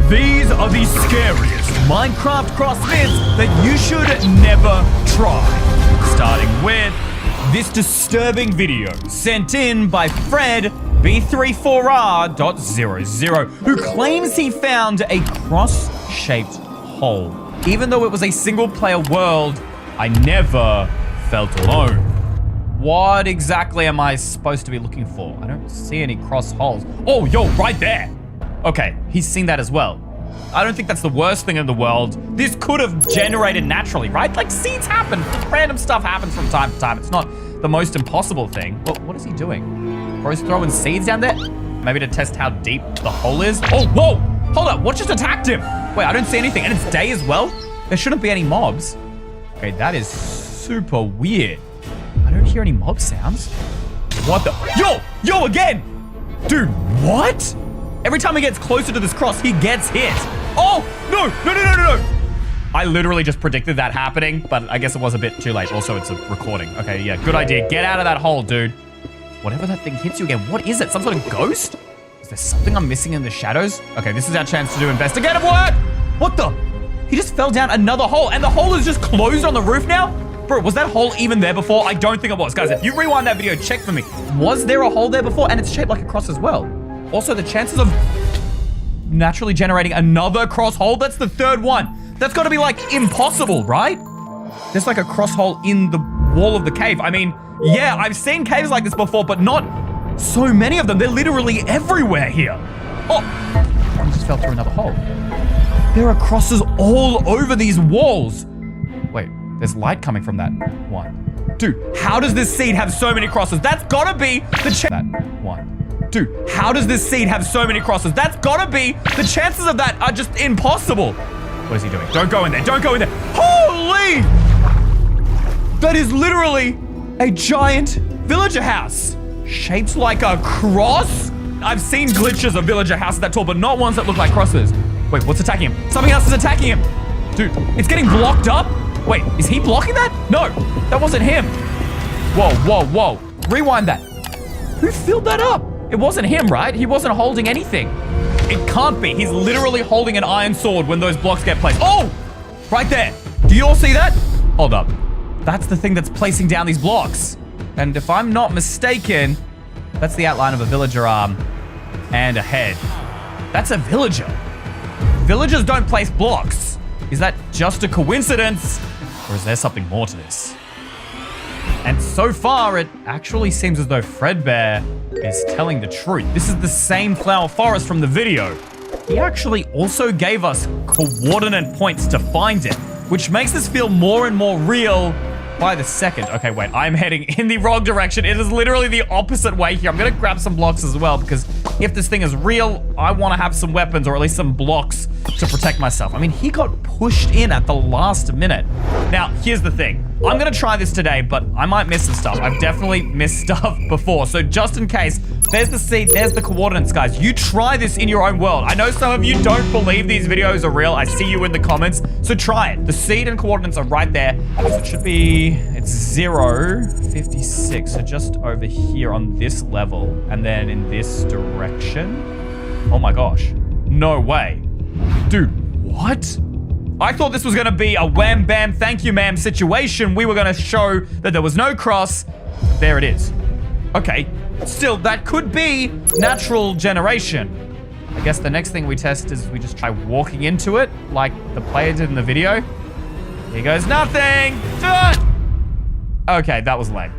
These are the scariest Minecraft crossfits that you should never try. Starting with this disturbing video sent in by Fred B34R.00, who claims he found a cross-shaped hole. Even though it was a single-player world, I never felt alone. What exactly am I supposed to be looking for? I don't see any cross holes. Oh, yo, right there. Okay, he's seen that as well. I don't think that's the worst thing in the world. This could have generated naturally, right? Like, seeds happen. Random stuff happens from time to time. It's not the most impossible thing. But what is he doing? Bro's throwing seeds down there? Maybe to test how deep the hole is? Oh, whoa! Hold up, what just attacked him? Wait, I don't see anything. And it's day as well? There shouldn't be any mobs. Okay, that is super weird. I don't hear any mob sounds. What the? Yo, again! Dude, what? Every time he gets closer to this cross, he gets hit. Oh, no. I literally just predicted that happening, but I guess it was a bit too late. Also, it's a recording. Okay, yeah, good idea. Get out of that hole, dude. Whatever that thing hits you again, what is it? Some sort of ghost? Is there something I'm missing in the shadows? Okay, this is our chance to do investigative work. What the? He just fell down another hole, and the hole is just closed on the roof now? Bro, was that hole even there before? I don't think it was. Guys, if you rewind that video, check for me. Was there a hole there before? And it's shaped like a cross as well. Also, the chances of naturally generating another cross hole, that's the third one. That's gotta be like impossible, right? There's like a cross hole in the wall of the cave. I mean, yeah, I've seen caves like this before, but not so many of them. They're literally everywhere here. Oh, he just fell through another hole. There are crosses all over these walls. Wait, there's light coming from that one. Dude, how does this seed have so many crosses? That's gotta be the that one. Dude, how does this seed have so many crosses? That's gotta be, the chances of that are just impossible. What is he doing? Don't go in there, don't go in there. Holy! That is literally a giant villager house. Shaped like a cross? I've seen glitches of villager houses that tall, but not ones that look like crosses. Wait, what's attacking him? Something else is attacking him. Dude, it's getting blocked up. Wait, is he blocking that? No, that wasn't him. Whoa. Rewind that. Who filled that up? It wasn't him, right? He wasn't holding anything. It can't be. He's literally holding an iron sword when those blocks get placed. Oh, right there. Do you all see that? Hold up. That's the thing that's placing down these blocks. And if I'm not mistaken, that's the outline of a villager arm and a head. That's a villager. Villagers don't place blocks. Is that just a coincidence? Or is there something more to this? And so far, it actually seems as though Fredbear is telling the truth. This is the same flower forest from the video. He actually also gave us coordinate points to find it, which makes this feel more and more real by the second. Okay, wait, I'm heading in the wrong direction. It is literally the opposite way here. I'm gonna grab some blocks as well, because if this thing is real, I wanna have some weapons or at least some blocks to protect myself. I mean, he got pushed in at the last minute. Now, here's the thing. I'm gonna try this today, but I might miss some stuff. I've definitely missed stuff before, so just in case, there's the seed, there's the coordinates, guys. You try this in your own world. I know some of you don't believe these videos are real. I see you in the comments, so try it. The seed and coordinates are right there. So it should be, it's 0, 56, so just over here on this level, and then in this direction. Oh my gosh, no way. Dude, what? I thought this was gonna be a wham bam thank you ma'am situation. We were gonna show that there was no cross. There it is. Okay, still, that could be natural generation. I guess the next thing we test is we just try walking into it like the player did in the video. Here goes nothing. Okay, that was lame.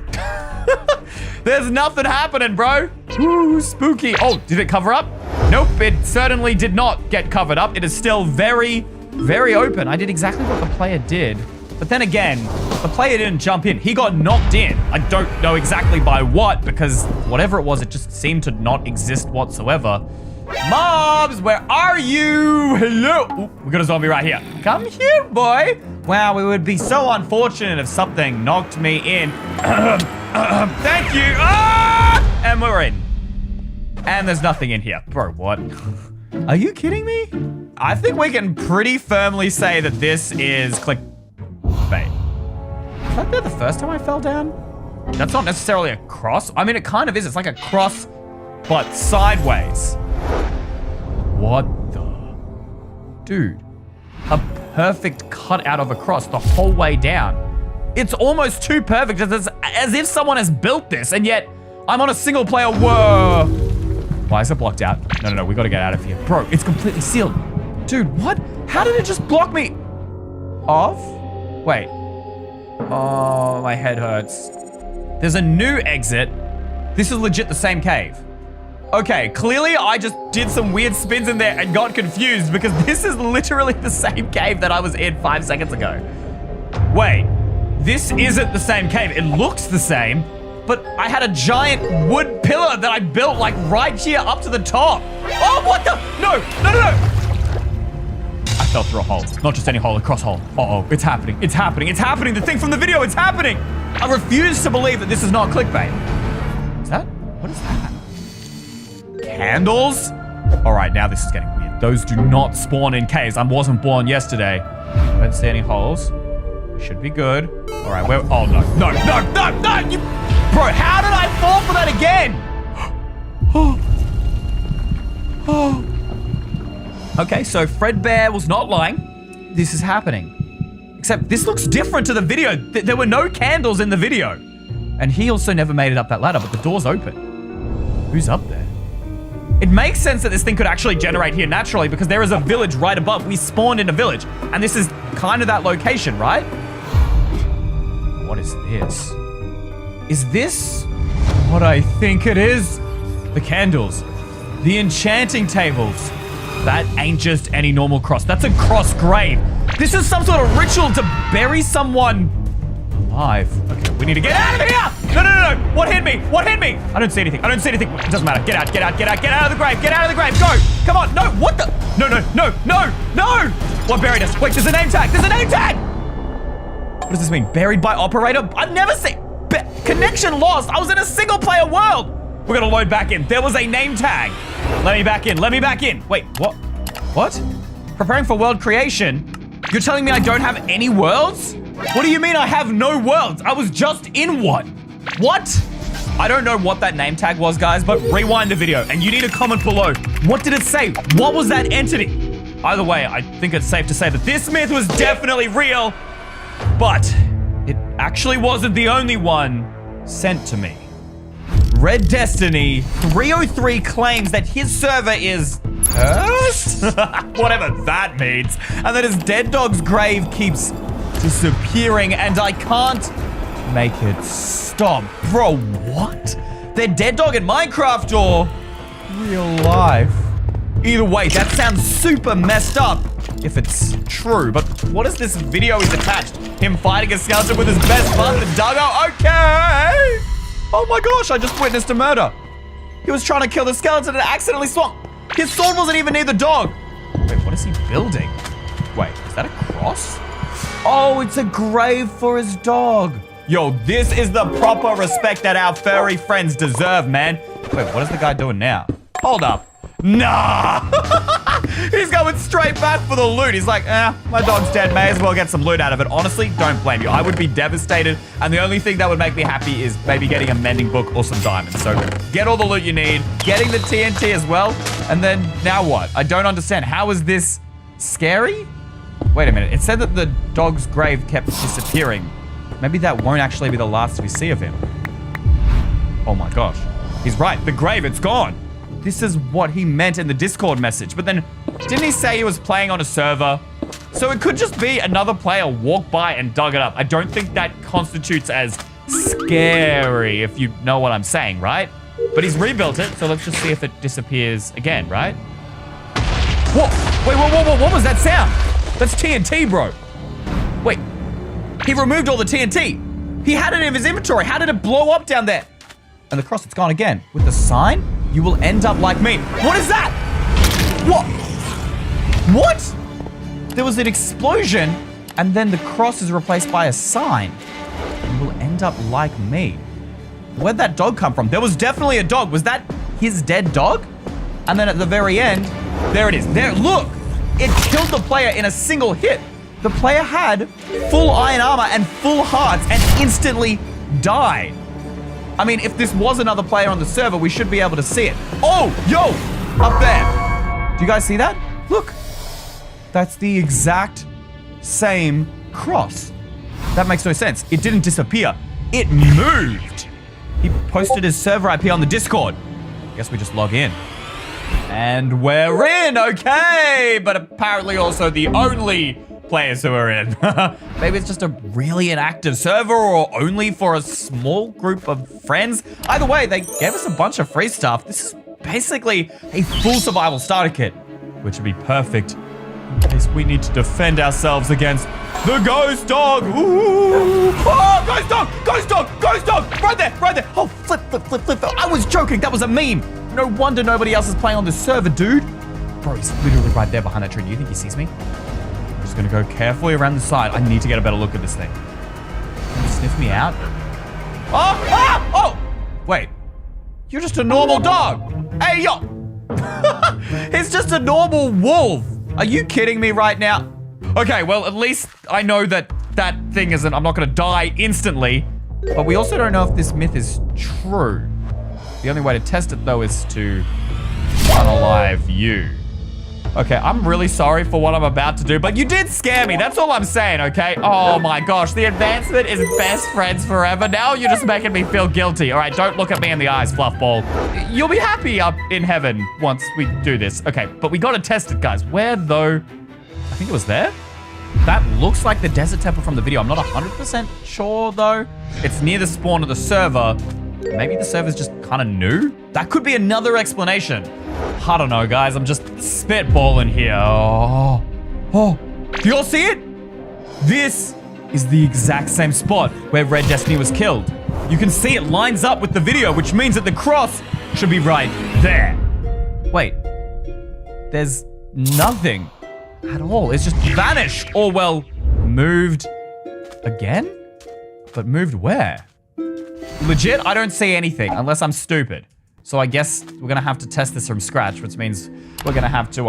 There's nothing happening, bro. Ooh, spooky. Oh, did it cover up? Nope, it certainly did not get covered up. It is still very open. I did exactly what the player did. But then again, the player didn't jump in. He got knocked in. I don't know exactly by what, because whatever it was, it just seemed to not exist whatsoever. Mobs, where are you? Hello. Ooh, we got a zombie right here. Come here, boy. Wow, it would be so unfortunate if something knocked me in. Thank you. Ah! And we're in. And there's nothing in here. Bro, what? Are you kidding me? I think we can pretty firmly say that this is clickbait. Was that there the first time I fell down? That's not necessarily a cross. I mean, it kind of is. It's like a cross, but sideways. What the? Dude, a perfect cutout of a cross the whole way down. It's almost too perfect, as if someone has built this, and yet I'm on a single player. Whoa. Why is it blocked out? No, we gotta get out of here. Bro, it's completely sealed. Dude, what? How did it just block me off? Wait. Oh, my head hurts. There's a new exit. This is legit the same cave. Okay, clearly I just did some weird spins in there and got confused because this is literally the same cave that I was in 5 seconds ago. Wait, this isn't the same cave. It looks the same, but I had a giant wood pillar that I built like right here up to the top. Oh, what the? No. I fell through a hole. Not just any hole, a cross hole. Uh-oh, it's happening. It's happening. It's happening. The thing from the video, it's happening. I refuse to believe that this is not clickbait. Is that? What is that? Candles? All right, now this is getting weird. Those do not spawn in caves. I wasn't born yesterday. I don't see any holes. Should be good. All right, where? Oh, no. You, bro, how did I fall for that again? Okay, so Fredbear was not lying. This is happening. Except this looks different to the video. There were no candles in the video. And he also never made it up that ladder, but the door's open. Who's up there? It makes sense that this thing could actually generate here naturally because there is a village right above. We spawned in a village, and this is kind of that location, right? What is this? Is this what I think it is? The candles, the enchanting tables. That ain't just any normal cross. That's a cross grave. This is some sort of ritual to bury someone alive. Okay, we need to get out of here! No. What hit me? I don't see anything. It doesn't matter. Get out of the grave. Get out of the grave. Go. Come on. No, what the? No. What buried us? Wait, there's a name tag. What does this mean? Buried by operator? I've never seen... Connection lost. I was in a single player world. We're gonna load back in. There was a name tag. Let me back in. Wait, what? What? Preparing for world creation? You're telling me I don't have any worlds? What do you mean I have no worlds? I was just in one. What? I don't know what that name tag was, guys, but rewind the video and you need to comment below. What did it say? What was that entity? Either way, I think it's safe to say that this myth was definitely real, but it actually wasn't the only one sent to me. Red Destiny 303 claims that his server is cursed? Whatever that means. And that his dead dog's grave keeps disappearing and I can't make it stop. Bro, what? They're dead dog in Minecraft or real life? Either way, that sounds super messed up if it's true. But what is this video he's attached? Him fighting a skeleton with his best bud, the duggo? Okay. Oh my gosh, I just witnessed a murder. He was trying to kill the skeleton and accidentally swung. His sword wasn't even near the dog. Wait, what is he building? Wait, is that a cross? Oh, it's a grave for his dog. Yo, this is the proper respect that our furry friends deserve, man. Wait, what is the guy doing now? Hold up. Nah! He's going straight back for the loot. He's like, my dog's dead. May as well get some loot out of it. Honestly, don't blame you. I would be devastated. And the only thing that would make me happy is maybe getting a mending book or some diamonds. So get all the loot you need, getting the TNT as well. And then now what? I don't understand. How is this scary? Wait a minute. It said that the dog's grave kept disappearing. Maybe that won't actually be the last we see of him. Oh my gosh. He's right. The grave, it's gone. This is what he meant in the Discord message. But then, didn't he say he was playing on a server? So it could just be another player walked by and dug it up. I don't think that constitutes as scary, if you know what I'm saying, right? But he's rebuilt it, so let's just see if it disappears again, right? Whoa! Wait, whoa, what was that sound? That's TNT, bro. Wait, he removed all the TNT. He had it in his inventory. How did it blow up down there? And the cross, it's gone again. With the sign, you will end up like me. What is that? What? There was an explosion, and then the cross is replaced by a sign. You will end up like me. Where'd that dog come from? There was definitely a dog. Was that his dead dog? And then at the very end, there it is. There, look! It killed the player in a single hit. The player had full iron armor and full hearts and instantly died. I mean, if this was another player on the server, we should be able to see it. Oh, yo, up there. Do you guys see that? Look, That's the exact same cross. That makes no sense. It didn't disappear. It moved. He posted his server IP on the Discord. Guess we just log in. And we're in, okay! But apparently also the only players who are in. Maybe it's just a really inactive server or only for a small group of friends. Either way, they gave us a bunch of free stuff. This is basically a full survival starter kit, which would be perfect in case we need to defend ourselves against the ghost dog. Ooh. Oh, ghost dog, ghost dog, ghost dog. Right there, right there. Oh, flip. I was joking. That was a meme. No wonder nobody else is playing on this server, dude. Bro, he's literally right there behind that tree. Do you think he sees me? I'm just gonna go carefully around the side. I need to get a better look at this thing. Can he sniff me out? Oh! Wait. You're just a normal dog. Hey, yo. It's just a normal wolf. Are you kidding me right now? Okay, well, at least I know that that thing isn't, I'm not gonna die instantly. But we also don't know if this myth is true. The only way to test it, though, is to unalive you. Okay, I'm really sorry for what I'm about to do, but you did scare me. That's all I'm saying, okay? Oh my gosh, the advancement is best friends forever. Now you're just making me feel guilty. All right, don't look at me in the eyes, Fluffball. You'll be happy up in heaven once we do this. Okay, but we gotta test it, guys. Where, though? I think it was there. That looks like the desert temple from the video. I'm not 100% sure, though. It's near the spawn of the server. Maybe the server's just kind of new? That could be another explanation. I don't know, guys. I'm just spitballing here. Oh. Do you all see it? This is the exact same spot where Red Destiny was killed. You can see it lines up with the video, which means that the cross should be right there. Wait. There's nothing at all. It's just vanished. Or, well, moved again? But moved where? Legit, I don't see anything unless I'm stupid. So I guess we're gonna have to test this from scratch, which means we're gonna have to,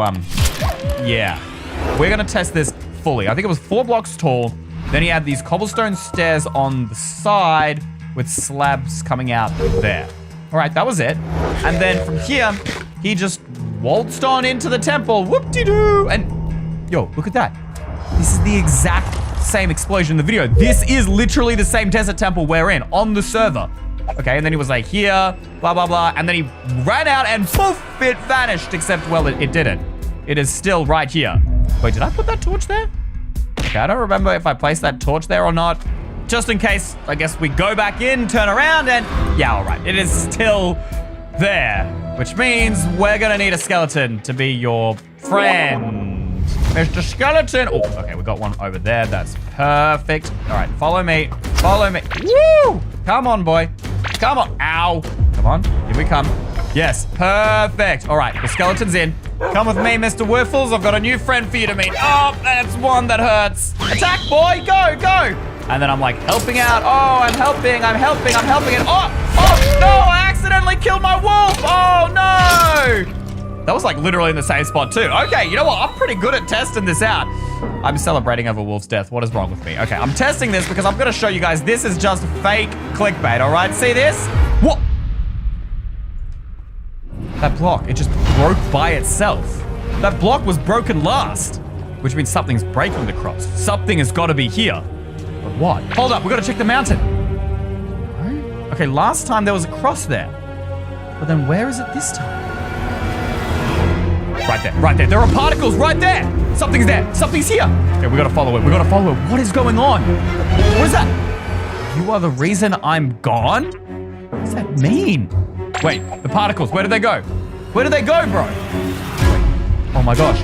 yeah. We're gonna test this fully. I think it was 4 blocks tall. Then he had these cobblestone stairs on the side with slabs coming out there. All right, that was it. And then from here, he just waltzed on into the temple. Whoop-de-doo. And yo, look at that. This is the exact same explosion in the video. This is literally the same desert temple we're in on the server. Okay, and then he was like here, blah, blah, blah. And then he ran out and poof, it vanished. Except, well, it didn't. It is still right here. Wait, did I put that torch there? Okay, I don't remember if I placed that torch there or not. Just in case, I guess we go back in, turn around, and yeah, all right. It is still there, which means we're gonna need a skeleton to be your friend. Mr. Skeleton. Oh, okay, we got one over there. That's perfect. All right, follow me. Follow me. Woo! Come on, boy. Come on. Ow. Come on. Here we come. Yes, perfect. All right, the skeleton's in. Come with me, Mr. Wiffles. I've got a new friend for you to meet. Oh, that's one that hurts. Attack, boy. Go, go. And then I'm like helping out. Oh, I'm helping. And oh, no, I accidentally killed my wolf. Oh, no. That was like literally in the same spot too. Okay, you know what? I'm pretty good at testing this out. I'm celebrating over Wolf's death. What is wrong with me? Okay, I'm testing this because I'm gonna show you guys this is just fake clickbait, all right? See this? What? That block, it just broke by itself. That block was broken last, which means something's breaking the cross. Something has gotta be here. But what? Hold up, we gotta check the mountain. Okay, last time there was a cross there. But then where is it this time? Right there, right there. There are particles right there. Something's there. Something's here. Okay, we gotta follow it. We gotta follow it. What is going on? What is that? You are the reason I'm gone? What does that mean? Wait, the particles, where did they go? Where did they go, bro? Wait. Oh my gosh.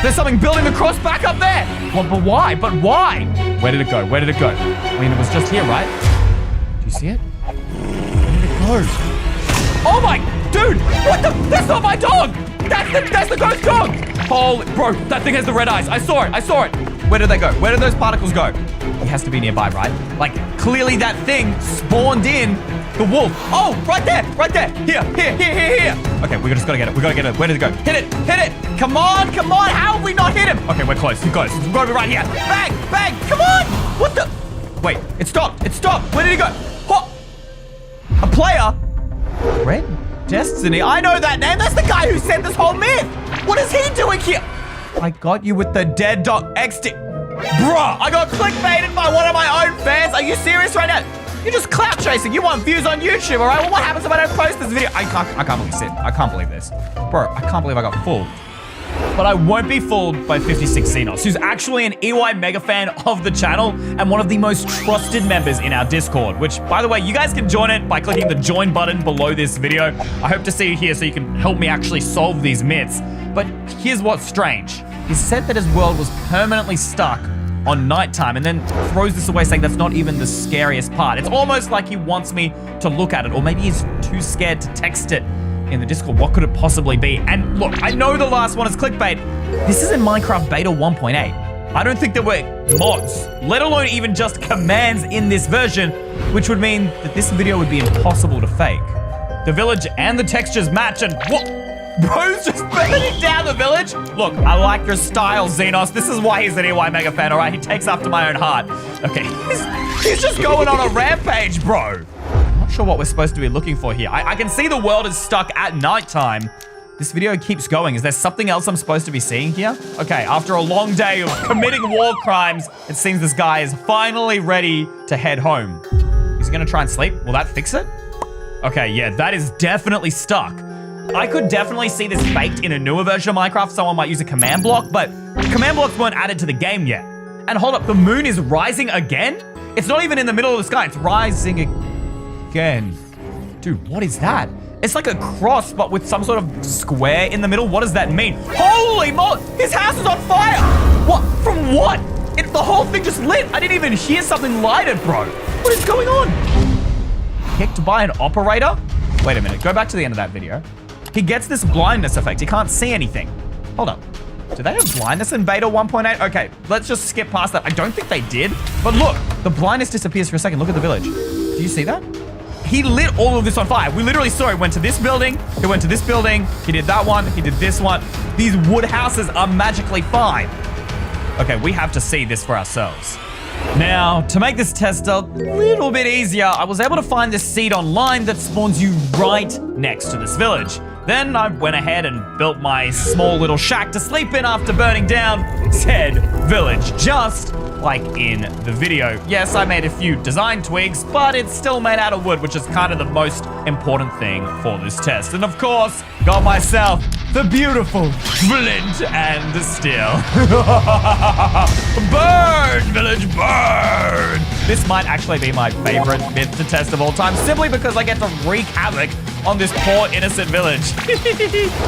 There's something building the cross back up there. Well, but why? But why? Where did it go? Where did it go? I mean, it was just here, right? Do you see it? Where did it go? Oh my, dude, what the? That's not my dog. That's the ghost dog! Holy, bro, that thing has the red eyes. I saw it. Where did they go? Where did those particles go? He has to be nearby, right? Like, clearly that thing spawned in the wolf. Oh, right there. Here. Okay, we just gotta get it. Where did it go? Hit it. Come on. How have we not hit him? Okay, we're close. We've got to be right here. Bang. Come on. What the? Wait, it stopped. Where did he go? Oh, a player? Red Destiny. I know that name. That's the guy who sent this whole myth. What is he doing here? I got you with the dead dog XD. Bruh, I got clickbaited by one of my own fans. Are you serious right now? You're just clout chasing. You want views on YouTube, all right? Well, what happens if I don't post this video? I can't believe it. I can't believe this. Bro, I can't believe I got fooled. But I won't be fooled by 56 Xenos, who's actually an EY mega fan of the channel and one of the most trusted members in our Discord, which, by the way, you guys can join it by clicking the join button below this video. I hope to see you here so you can help me actually solve these myths. But here's what's strange. He said that his world was permanently stuck on nighttime and then throws this away saying that's not even the scariest part. It's almost like he wants me to look at it, or maybe he's too scared to text it in the Discord. What could it possibly be? And look, I know the last one is clickbait. This is in Minecraft Beta 1.8. I don't think there were mods, let alone even just commands in this version, which would mean that this video would be impossible to fake. The village and the textures match and what? Bro's just burning down the village? Look, I like your style, Xenos. This is why he's an EY mega fan, all right? He takes after my own heart. Okay, he's just going on a rampage, bro. I'm not sure what we're supposed to be looking for here. I can see the world is stuck at nighttime. This video keeps going. Is there something else I'm supposed to be seeing here? Okay, after a long day of committing war crimes, it seems this guy is finally ready to head home. He's gonna try and sleep. Will that fix it? Okay, yeah, that is definitely stuck. I could definitely see this baked in a newer version of Minecraft. Someone might use a command block, but command blocks weren't added to the game yet. And hold up, the moon is rising again? It's not even in the middle of the sky, it's rising again. Dude, what is that? It's like a cross, but with some sort of square in the middle. What does that mean? Holy moly, his house is on fire! What, from what? The whole thing just lit. I didn't even hear something lighted, bro. What is going on? Kicked by an operator? Wait a minute, go back to the end of that video. He gets this blindness effect. He can't see anything. Hold up. Do they have blindness in beta 1.8? Okay, let's just skip past that. I don't think they did. But look, the blindness disappears for a second. Look at the village. Do you see that? He lit all of this on fire. We literally saw it. Went to this building. He went to this building. He did that one. He did this one. These wood houses are magically fine. Okay, we have to see this for ourselves. Now, to make this test a little bit easier, I was able to find this seed online that spawns you right next to this village. Then I went ahead and built my small little shack to sleep in after burning down said village, just like in the video. Yes, I made a few design tweaks, but it's still made out of wood, which is kind of the most important thing for this test. And of course, got myself the beautiful flint and steel. Burn, village, burn! This might actually be my favorite myth to test of all time, simply because I get to wreak havoc on this poor innocent village.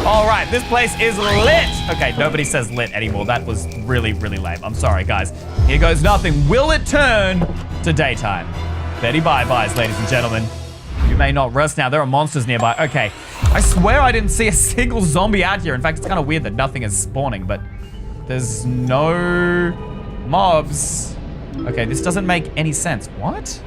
All right, this place is lit. Okay, nobody says lit anymore. That was really, really lame. I'm sorry, guys. Here goes nothing. Will it turn to daytime? Betty bye-byes, ladies and gentlemen. You may not rest now. There are monsters nearby. Okay, I swear I didn't see a single zombie out here. In fact, it's kind of weird that nothing is spawning, but there's no mobs. Okay, this doesn't make any sense. What?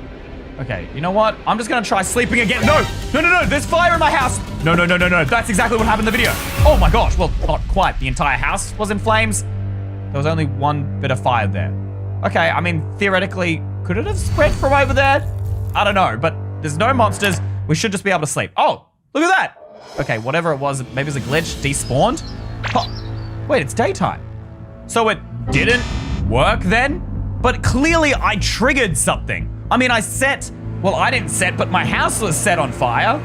Okay, you know what? I'm just gonna try sleeping again. No, no, no, no, there's fire in my house. No, no, no, no, no. That's exactly what happened in the video. Oh my gosh, well, not quite. The entire house was in flames. There was only one bit of fire there. Okay, I mean, theoretically, could it have spread from over there? I don't know, but there's no monsters. We should just be able to sleep. Oh, look at that. Okay, whatever it was, maybe it was a glitch, despawned. Oh, wait, it's daytime. So it didn't work then? But clearly I triggered something. I mean, I didn't set, but my house was set on fire.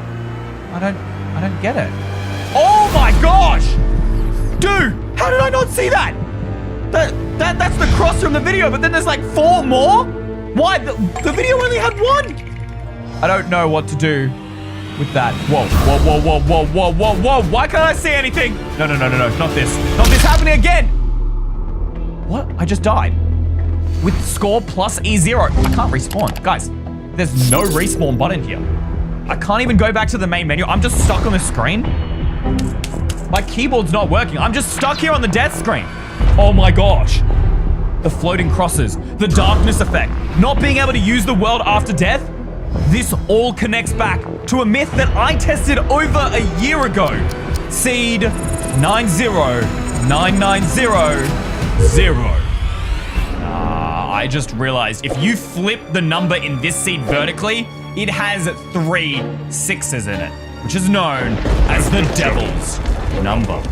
I don't get it. Oh my gosh! Dude, how did I not see that? That's the cross from the video, but then there's like 4 more? Why? The video only had 1. I don't know what to do with that. Whoa, whoa, whoa, whoa, whoa, whoa, whoa, whoa. Why can't I see anything? No, no, no, no, no, not this. Not this happening again. What? I just died. With score plus E0. I can't respawn. Guys, there's no respawn button here. I can't even go back to the main menu. I'm just stuck on the screen. My keyboard's not working. I'm just stuck here on the death screen. Oh my gosh. The floating crosses, the darkness effect, not being able to use the world after death. This all connects back to a myth that I tested over a year ago. Seed 90990. I just realized if you flip the number in this seed vertically, it has 3 6s in it. which is known as the devil's number.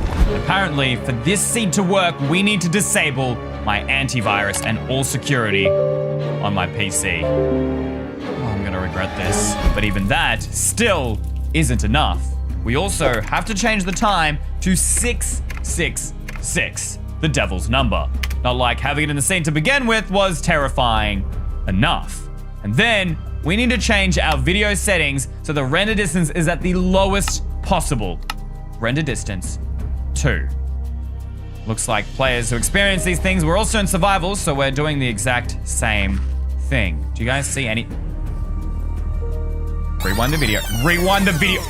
Apparently, for this seed to work, we need to disable my antivirus and all security on my PC. Oh, I'm gonna regret this. But even that still isn't enough. We also have to change the time to 666, the devil's number. Not like having it in the scene to begin with was terrifying enough. And then we need to change our video settings so the render distance is at the lowest possible. Render distance 2. Looks like players who experience these things were also in survival, so we're doing the exact same thing. Do you guys see any? Rewind the video. Rewind the video.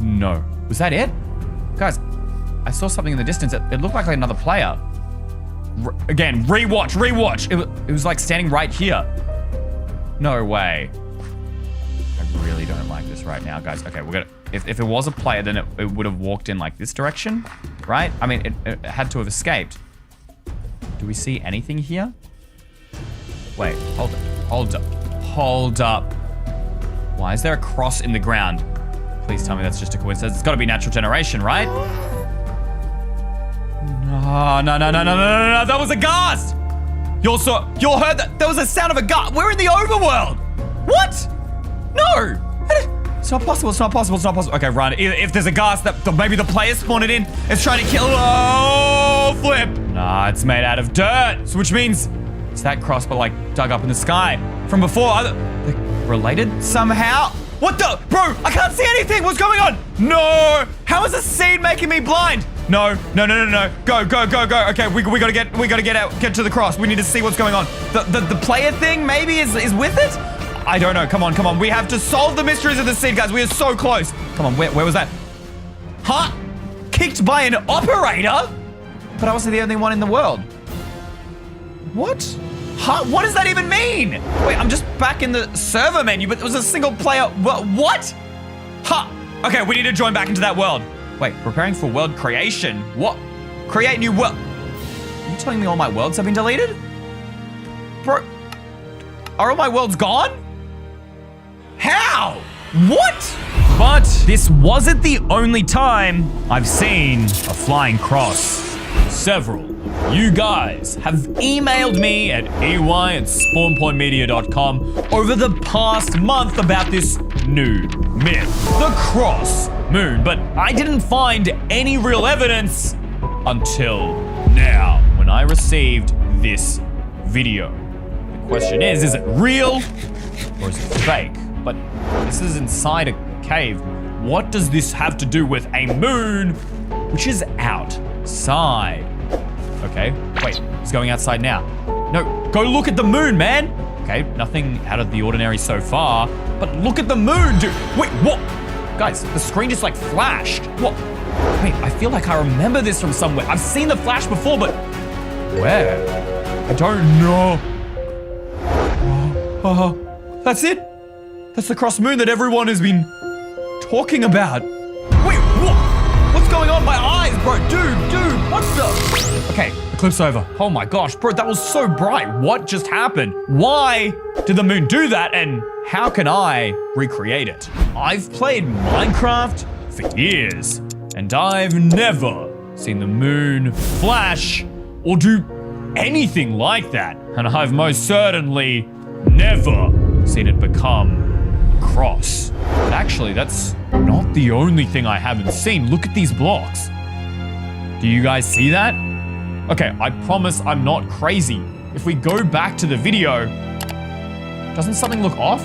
No. Was that it? Guys, I saw something in the distance. It looked like another player. Again, rewatch. It was like standing right here. No way. I really don't like this right now, guys. Okay, we're gonna. If it was a player, then it would have walked in like this direction, right? I mean, it had to have escaped. Do we see anything here? Wait, hold up. Why is there a cross in the ground? Please tell me that's just a coincidence. It's got to be natural generation, right? No. That was a ghast. You heard that? There was a sound of a ghast. We're in the overworld. What? No. It's not possible. Okay, run. If there's a ghast that maybe the player spawned it in, it's trying to kill. Oh, flip. Nah, it's made out of dirt. So which means it's that cross, but like dug up in the sky from before. They're related somehow. What the? Bro, I can't see anything. What's going on? No. How is the seed making me blind? No. Go. Okay, we gotta get out, get to the cross. We need to see what's going on. The player thing maybe is with it? I don't know. Come on. We have to solve the mysteries of the seed, guys. We are so close. Come on, where was that? Huh? Kicked by an operator? But I wasn't the only one in the world. What? Huh? What does that even mean? Wait, I'm just back in the server menu, but it was a single player. What? Huh? Okay, we need to join back into that world. Wait, preparing for world creation. What? Create new world. Are you telling me all my worlds have been deleted? Bro, are all my worlds gone? How? What? But this wasn't the only time I've seen a flying cross. Several of you guys have emailed me at ey@spawnpointmedia.com over the past month about this new myth, the cross moon, but I didn't find any real evidence until now when I received this video. The question is it real or is it fake? But this is inside a cave. What does this have to do with a moon which is outside? Okay, wait, it's going outside now. No, go look at the moon, man. Okay, nothing out of the ordinary so far, but look at the moon, dude. Wait, what? Guys, the screen just like flashed. What? Wait, I feel like I remember this from somewhere. I've seen the flash before, but where? I don't know. That's it. That's the cross moon that everyone has been talking about. Wait, what? What's going on? My eyes, bro. Dude, what the? Okay, eclipse over. Oh my gosh, bro, that was so bright. What just happened? Why did the moon do that? And how can I recreate it? I've played Minecraft for years, and I've never seen the moon flash or do anything like that. And I've most certainly never seen it become cross. But actually, that's not the only thing I haven't seen. Look at these blocks. Do you guys see that? Okay, I promise I'm not crazy. If we go back to the video, doesn't something look off?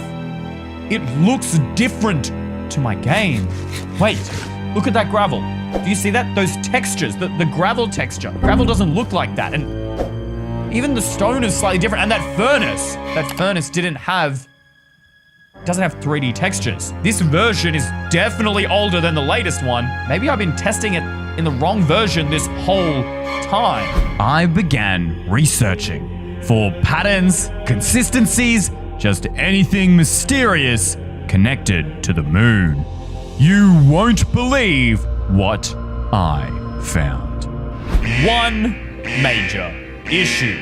It looks different to my game. Wait, look at that gravel. Do you see that? Those textures, the gravel texture. Gravel doesn't look like that. And even the stone is slightly different. And that furnace doesn't have 3D textures. This version is definitely older than the latest one. Maybe I've been testing it in the wrong version this whole time. I began researching for patterns, consistencies, just anything mysterious connected to the moon. You won't believe what I found. One major issue.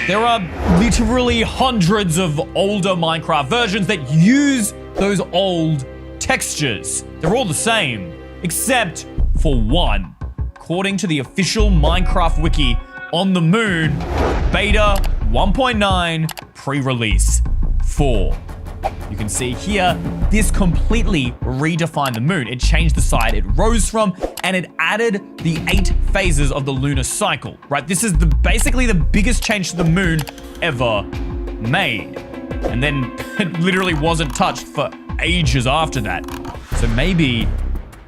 There are literally hundreds of older Minecraft versions that use those old textures. They're all the same, except for one. According to the official Minecraft wiki, on the moon, beta 1.9 pre-release 4. You can see here, this completely redefined the moon. It changed the side it rose from, and it added the 8 phases of the lunar cycle, right? This is basically the biggest change to the moon ever made. And then it literally wasn't touched for ages after that. So maybe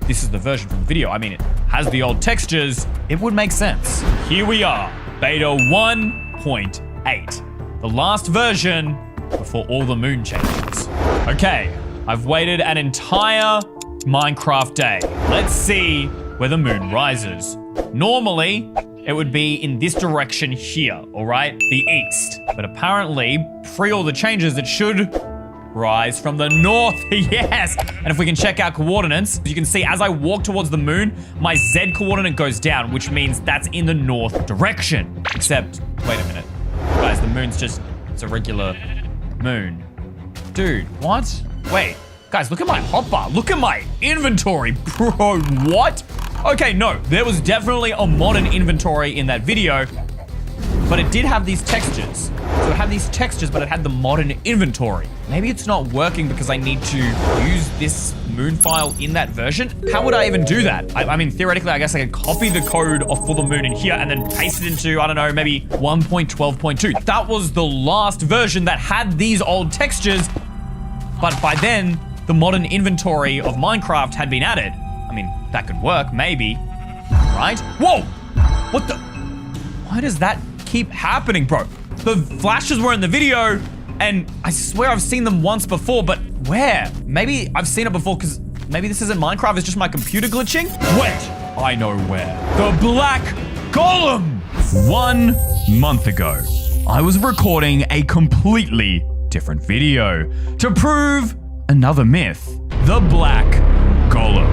this is the version from the video. I mean, it has the old textures. It would make sense. Here we are, beta 1.8. The last version before all the moon changes. Okay, I've waited an entire Minecraft day. Let's see where the moon rises. Normally, it would be in this direction here, all right? The east. But apparently, pre all the changes, it should rise from the north. Yes! And if we can check our coordinates, you can see as I walk towards the moon, my Z coordinate goes down, which means that's in the north direction. Except, wait a minute. Guys, the moon's just, it's a regular moon. Dude, what? Wait, guys, look at my hotbar. Look at my inventory, bro, what? Okay, no, there was definitely a modern inventory in that video, but it did have these textures. So it had these textures, but it had the modern inventory. Maybe it's not working because I need to use this moon file in that version. How would I even do that? I mean, theoretically, I guess I could copy the code of for the moon in here and then paste it into, I don't know, maybe 1.12.2. That was the last version that had these old textures, but by then, the modern inventory of Minecraft had been added. I mean, that could work, maybe, right? Whoa! What the? Why does that keep happening, bro? The flashes were in the video, and I swear I've seen them once before, but where? Maybe I've seen it before because maybe this isn't Minecraft, it's just my computer glitching? Wait, I know where. The Black Golem! 1 month ago, I was recording a completely different video to prove another myth, the Black Golem.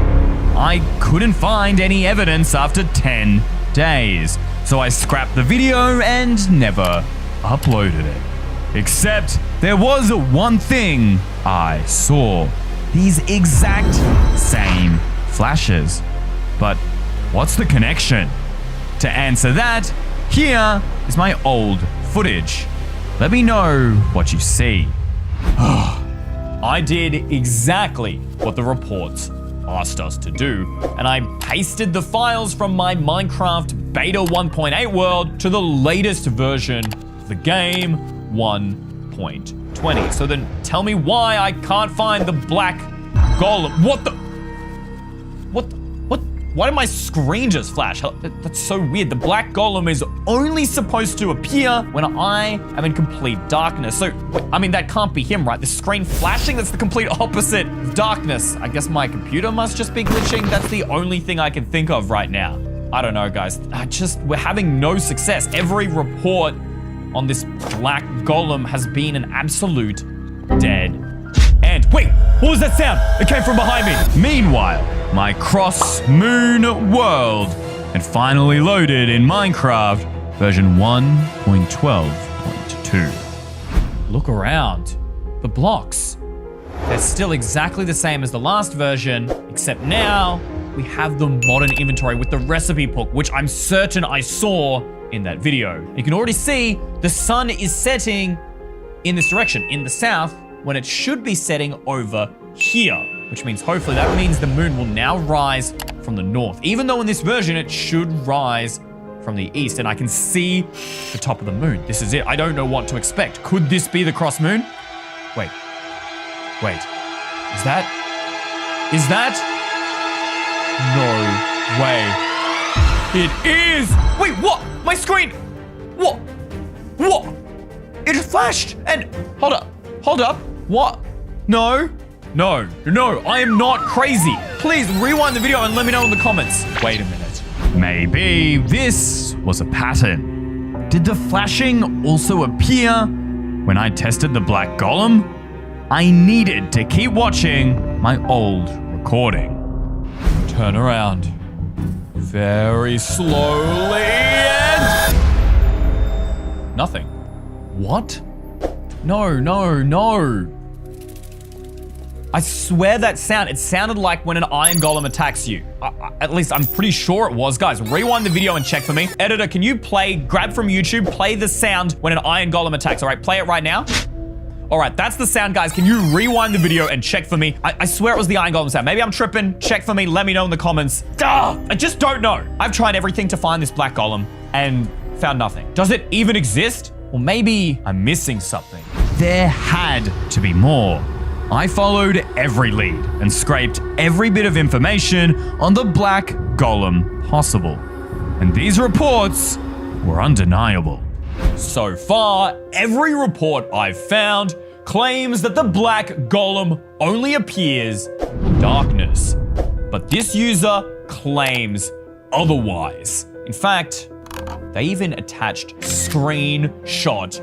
I couldn't find any evidence after 10 days, so I scrapped the video and never uploaded it. Except there was one thing I saw. These exact same flashes. But what's the connection? To answer that, here is my old footage. Let me know what you see. I did exactly what the reports asked us to do, and I pasted the files from my Minecraft beta 1.8 world to the latest version of the game, 1.20. So then tell me why I can't find the Black Golem. What? Why did my screen just flash? That's so weird. The Black Golem is only supposed to appear when I am in complete darkness. So, I mean, that can't be him, right? The screen flashing, that's the complete opposite of darkness. I guess my computer must just be glitching. That's the only thing I can think of right now. I don't know, guys. We're having no success. Every report on this Black Golem has been an absolute dead end. Wait, what was that sound? It came from behind me. Meanwhile, my cross-moon world had finally loaded in Minecraft version 1.12.2. Look around. The blocks. They're still exactly the same as the last version, except now we have the modern inventory with the recipe book, which I'm certain I saw in that video. You can already see the sun is setting in this direction, in the south, when it should be setting over here, which means hopefully that means the moon will now rise from the north, even though in this version it should rise from the east, and I can see the top of the moon. This is it. I don't know what to expect. Could this be the cross moon? Wait. Is that? No way. It is. Wait, what? My screen. What? It flashed and hold up. What? No, I am not crazy. Please rewind the video and let me know in the comments. Wait a minute. Maybe this was a pattern. Did the flashing also appear when I tested the Black Golem? I needed to keep watching my old recording. Turn around very slowly and nothing. What? No. I swear that sound, it sounded like when an iron golem attacks you. At least I'm pretty sure it was. Guys, rewind the video and check for me. Editor, can you grab from YouTube, play the sound when an iron golem attacks? All right, play it right now. All right, that's the sound, guys. Can you rewind the video and check for me? I swear it was the iron golem sound. Maybe I'm tripping. Check for me. Let me know in the comments. I just don't know. I've tried everything to find this black golem and found nothing. Does it even exist? Or maybe I'm missing something. There had to be more. I followed every lead and scraped every bit of information on the black golem possible. And these reports were undeniable. So far, every report I've found claims that the black golem only appears in darkness. But this user claims otherwise. In fact, they even attached screenshot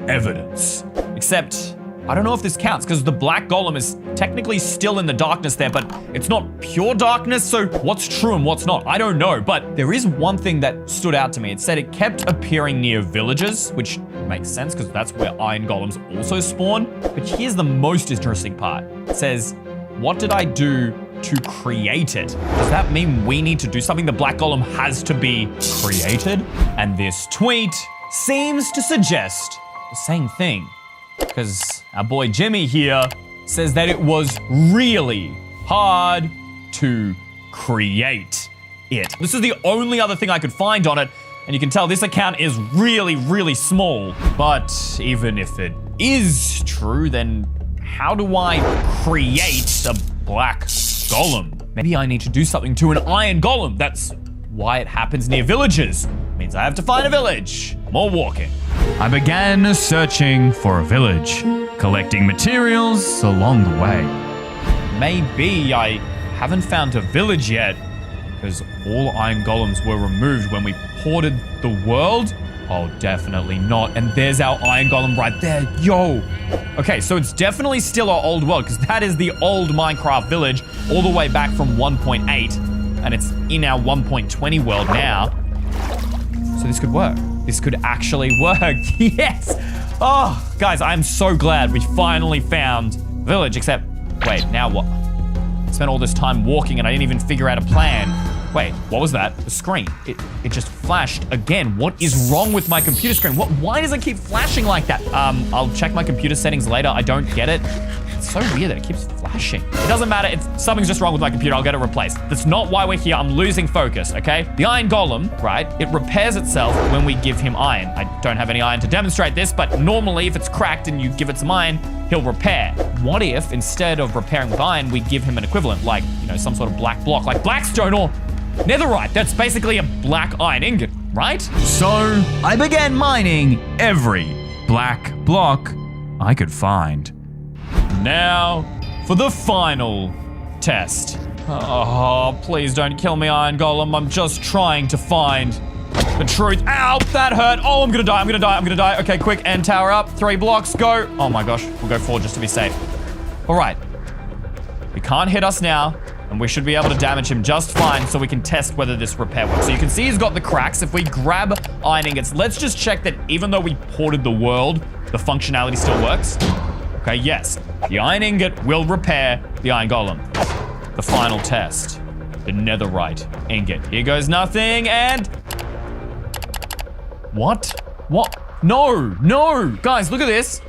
evidence. Except, I don't know if this counts because the black golem is technically still in the darkness there, but it's not pure darkness, so what's true and what's not? I don't know, but there is one thing that stood out to me. It said it kept appearing near villages, which makes sense because that's where iron golems also spawn. But here's the most interesting part. It says, what did I do to create it? Does that mean we need to do something? The black golem has to be created? And this tweet seems to suggest the same thing. Because our boy Jimmy here says that it was really hard to create it. This is the only other thing I could find on it, and you can tell this account is really, really small. But even if it is true, then how do I create the black golem? Maybe I need to do something to an iron golem. That's why it happens near villages. Means I have to find a village. More walking. I began searching for a village, collecting materials along the way. Maybe I haven't found a village yet because all iron golems were removed when we ported the world. Oh, definitely not. And there's our iron golem right there. Yo. Okay, so it's definitely still our old world because that is the old Minecraft village all the way back from 1.8 and it's in our 1.20 world now. So this could work. This could actually work. Yes. Oh, guys, I'm so glad we finally found village, except, wait, now what? I spent all this time walking and I didn't even figure out a plan. Wait, what was that? The screen. It just flashed again. What is wrong with my computer screen? Why does it keep flashing like that? I'll check my computer settings later. I don't get it. It's so weird that it keeps flashing. It doesn't matter. Something's just wrong with my computer. I'll get it replaced. That's not why we're here. I'm losing focus, okay? The iron golem, right? It repairs itself when we give him iron. I don't have any iron to demonstrate this, but normally if it's cracked and you give it some iron, he'll repair. What if instead of repairing with iron, we give him an equivalent, like, you know, some sort of black block, like blackstone or netherite? That's basically a black iron ingot, right? So I began mining every black block I could find. Now for the final test. Oh, please don't kill me, iron golem. I'm just trying to find the truth. Ow, that hurt. Oh, I'm gonna die. Okay, quick, end tower up. 3 blocks, go. Oh my gosh, we'll go 4 just to be safe. All right, he can't hit us now, and we should be able to damage him just fine so we can test whether this repair works. So you can see he's got the cracks. If we grab iron ingots, let's just check that even though we ported the world, the functionality still works. Okay, yes, the iron ingot will repair the iron golem. The final test, the netherite ingot. Here goes nothing, and... What? No, guys, look at this.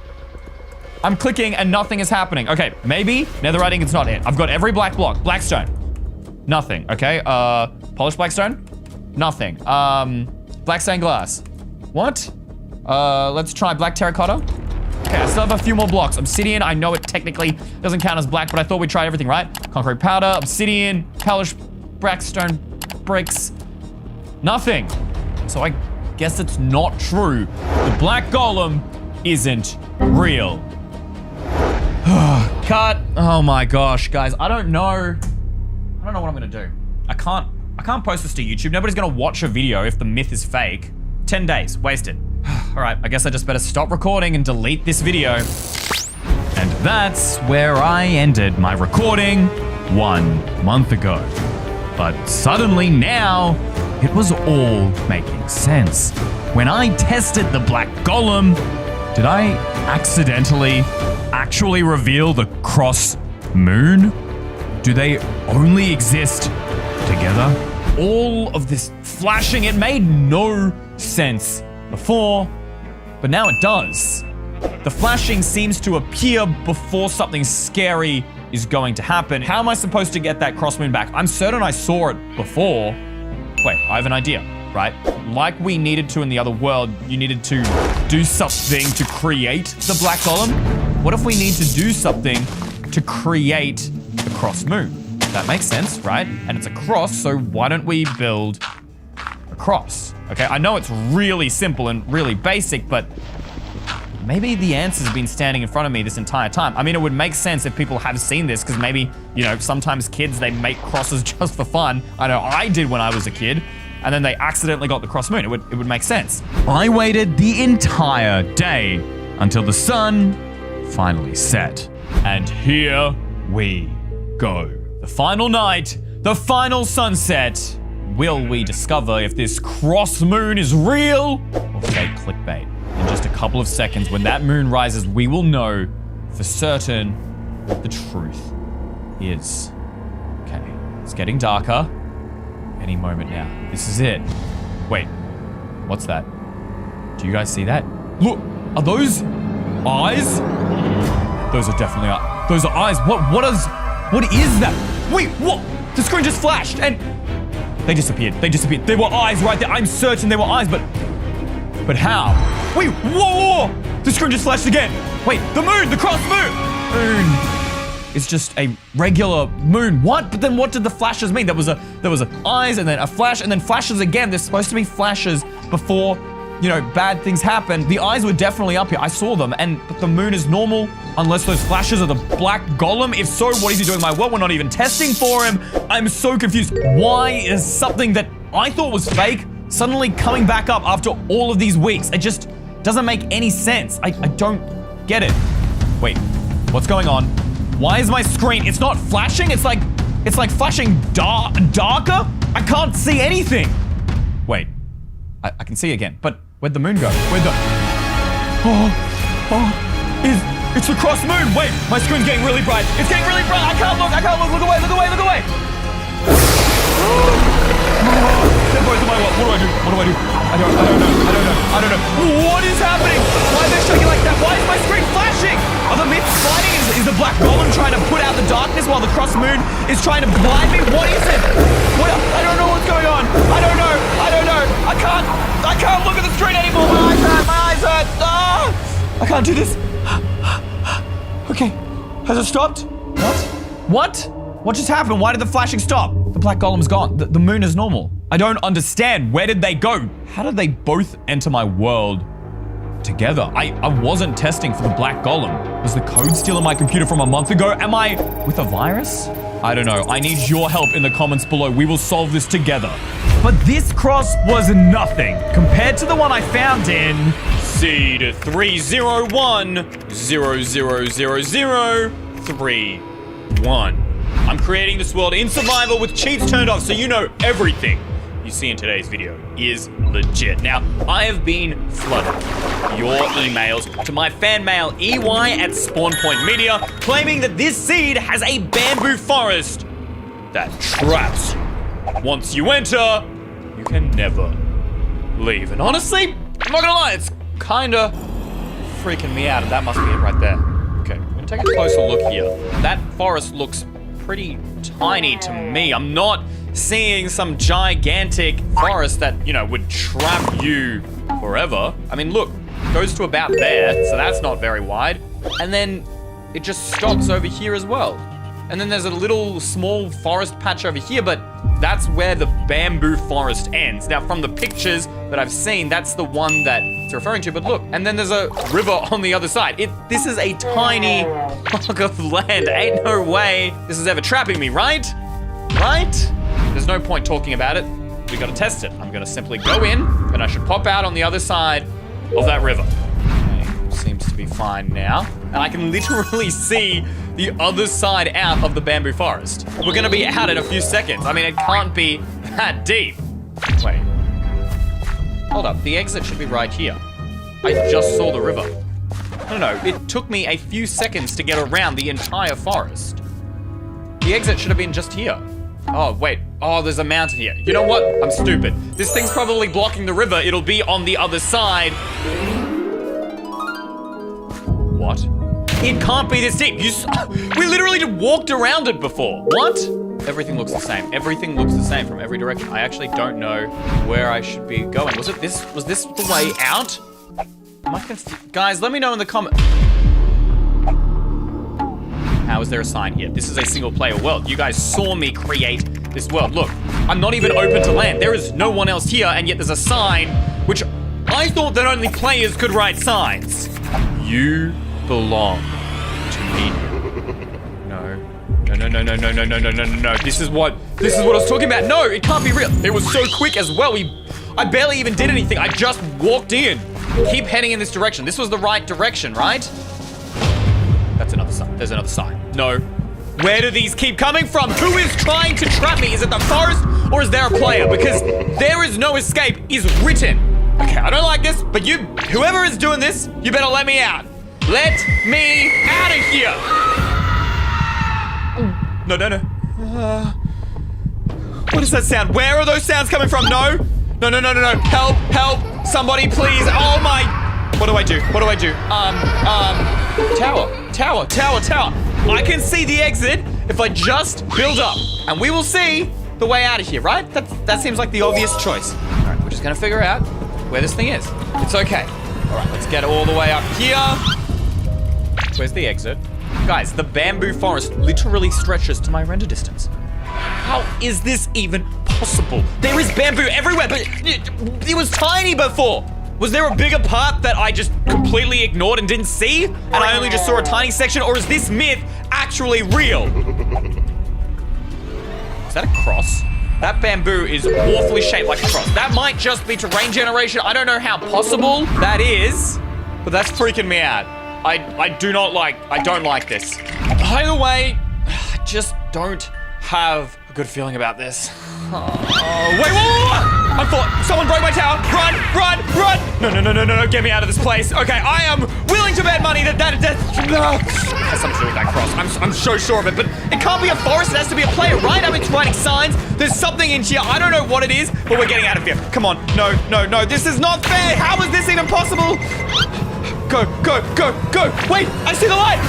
I'm clicking and nothing is happening. Okay, maybe netherite ingot's not it. I've got every black block. Blackstone, nothing, okay. Polished blackstone, nothing. Black stained glass, what? Let's try black terracotta. Okay, I still have a few more blocks. Obsidian, I know it technically doesn't count as black, but I thought we tried everything, right? Concrete powder, obsidian, polished blackstone, bricks, nothing. So I guess it's not true. The black golem isn't real. Cut. Oh my gosh, guys, I don't know what I'm gonna do. I can't post this to YouTube. Nobody's gonna watch a video if the myth is fake. 10 days, wasted. All right, I guess I just better stop recording and delete this video. And that's where I ended my recording 1 month ago. But suddenly now, it was all making sense. When I tested the black golem, did I accidentally actually reveal the cross moon? Do they only exist together? All of this flashing, it made no sense before, but now it does. The flashing seems to appear before something scary is going to happen. How am I supposed to get that cross moon back? I'm certain I saw it before. Wait, I have an idea, right? Like we needed to in the other world, you needed to do something to create the black golem. What if we need to do something to create the cross moon? That makes sense, right? And it's a cross, so why don't we build a cross? Okay, I know it's really simple and really basic, but maybe the answer's been standing in front of me this entire time. I mean, it would make sense if people have seen this, because maybe, you know, sometimes kids, they make crosses just for fun. I know I did when I was a kid, and then they accidentally got the cross moon. It would make sense. I waited the entire day until the sun finally set. And here we go. The final night, the final sunset. Will we discover if this cross moon is real or fake clickbait? In just a couple of seconds, when that moon rises, we will know for certain what the truth is. Okay, it's getting darker. Any moment now. This is it. Wait, what's that? Do you guys see that? Look, are those eyes? Those are definitely eyes. Those are eyes. What is that? Wait, what? The screen just flashed and they disappeared. They disappeared. There were eyes right there. I'm certain there were eyes, but how? Wait, whoa! The screen just flashed again. Wait, the moon, the cross moon. It's just a regular moon. What? But then what did the flashes mean? There was eyes and then a flash and then flashes again. There's supposed to be flashes before, you know, bad things happen. The eyes were definitely up here. I saw them, but the moon is normal unless those flashes are the black golem. If so, what is he doing in my world? We're not even testing for him. I'm so confused. Why is something that I thought was fake suddenly coming back up after all of these weeks? It just doesn't make any sense. I don't get it. Wait, what's going on? Why is my screen, it's not flashing? It's like flashing darker? I can't see anything. Wait, I can see again, but where'd the moon go? It's the cross moon. Wait, my screen's getting really bright. It's getting really bright. I can't look. Look away. They're both in my world. What do I do? I don't know. What is happening? Why are they shaking like that? Why is my screen flashing? Are the myths sliding? Is the black golem trying to put out the darkness while the cross moon is trying to blind me? What is it? I don't know what's going on. I don't know. I can't look at the screen anymore. My eyes hurt. I can't do this. Okay, has it stopped? What just happened? Why did the flashing stop? The black golem's gone. The moon is normal. I don't understand. Where did they go? How did they both enter my world together? I wasn't testing for the black golem. Was the code still in my computer from a month ago? Am I with a virus? I don't know. I need your help in the comments below. We will solve this together. But this cross was nothing compared to the one I found in Seed 301000031. I'm creating this world in survival with cheats turned off, so you know everything you see in today's video is legit. Now, I have been flooded your emails to my fan mail EY@SpawnPointMedia claiming that this seed has a bamboo forest that traps. Once you enter, you can never leave. And honestly, I'm not gonna lie, it's kinda freaking me out, and that must be it right there. Okay, I'm gonna take a closer look here. That forest looks pretty tiny to me. I'm not seeing some gigantic forest that, you know, would trap you forever. I mean, look, it goes to about there, so that's not very wide. And then it just stops over here as well. And then there's a little small forest patch over here, but that's where the bamboo forest ends. Now, from the pictures that I've seen, that's the one that it's referring to, but look, and then there's a river on the other side. This is a tiny block of land. Ain't no way this is ever trapping me, right? Right? There's no point talking about it. We gotta test it. I'm gonna simply go in, and I should pop out on the other side of that river. Okay, seems to be fine now. And I can literally see the other side out of the bamboo forest. We're gonna be out in a few seconds. I mean, it can't be that deep. Wait. Hold up, the exit should be right here. I just saw the river. No, it took me a few seconds to get around the entire forest. The exit should have been just here. Oh, wait. Oh, there's a mountain here. You know what? I'm stupid. This thing's probably blocking the river. It'll be on the other side. What? It can't be this deep. We literally just walked around it before. What? Everything looks the same. Everything looks the same from every direction. I actually don't know where I should be going. Was this the way out? Am I confused? Guys, let me know in the comments. How is there a sign here? This is a single player world. You guys saw me create this world. Look, I'm not even open to land. There is no one else here, and yet there's a sign, which I thought that only players could write signs. You belong to me. No. This is what I was talking about. No, it can't be real. It was so quick as well. I barely even did anything. I just walked in. Keep heading in this direction. This was the right direction, right? That's another sign. There's another sign. No. Where do these keep coming from? Who is trying to trap me? Is it the forest or is there a player? Because there is no escape is written. Okay, I don't like this, but whoever is doing this, you better let me out. Let me out of here. No. What does that sound? Where are those sounds coming from? No. Help. Somebody, please. Oh my. What do I do? Tower. I can see the exit if I just build up. And we will see the way out of here, right? That seems like the obvious choice. All right, we're just gonna figure out where this thing is. It's okay. All right, let's get all the way up here. Where's the exit? Guys, the bamboo forest literally stretches to my render distance. How is this even possible? There is bamboo everywhere, but it was tiny before. Was there a bigger part that I just completely ignored and didn't see? And I only just saw a tiny section? Or is this myth actually real? Is that a cross? That bamboo is awfully shaped like a cross. That might just be terrain generation. I don't know how possible that is, but that's freaking me out. I don't like this. Either way, I just don't have a good feeling about this. Wait, whoa! I thought someone broke my tower. Run! No, get me out of this place. Okay, I am willing to bet money that has something to do with that cross. I'm so sure of it, but it can't be a forest. It has to be a player, right? I'm writing signs. There's something in here. I don't know what it is, but we're getting out of here. Come on. No. This is not fair. How is this even possible? Go. Wait, I see the light.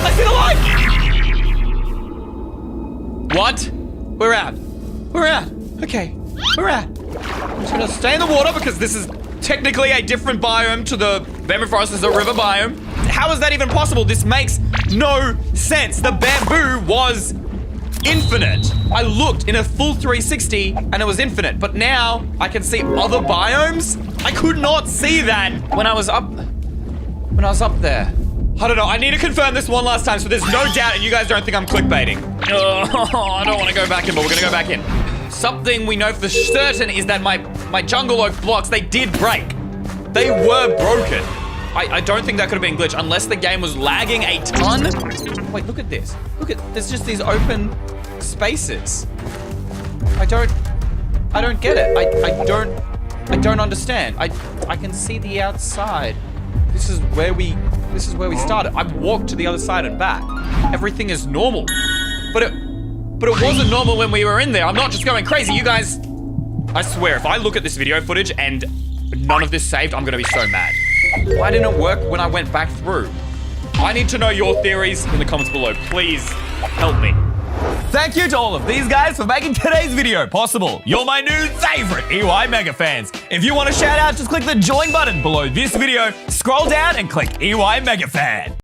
What? We're out. Okay, we're out. I'm just gonna stay in the water because this is technically a different biome to the bamboo forest. Is a river biome. How is that even possible? This makes no sense. The bamboo was infinite. I looked in a full 360 and it was infinite, but now I can see other biomes. I could not see that when I was up there. I don't know. I need to confirm this one last time so there's no doubt and you guys don't think I'm clickbaiting. I don't want to go back in, but we're gonna go back in. Something we know for certain is that my jungle oak blocks, they did break. They were broken. I don't think that could have been glitch unless the game was lagging a ton. Wait, look at this. There's just these open spaces. I don't get it. I don't understand. I can see the outside. This is where we started. I walked to the other side and back. Everything is normal. But it wasn't normal when we were in there. I'm not just going crazy. You guys, I swear, if I look at this video footage and none of this saved, I'm gonna be so mad. Why didn't it work when I went back through? I need to know your theories in the comments below. Please help me. Thank you to all of these guys for making today's video possible. You're my new favorite EY Mega fans. If you want a shout out, just click the join button below this video, scroll down and click EY Mega Fan.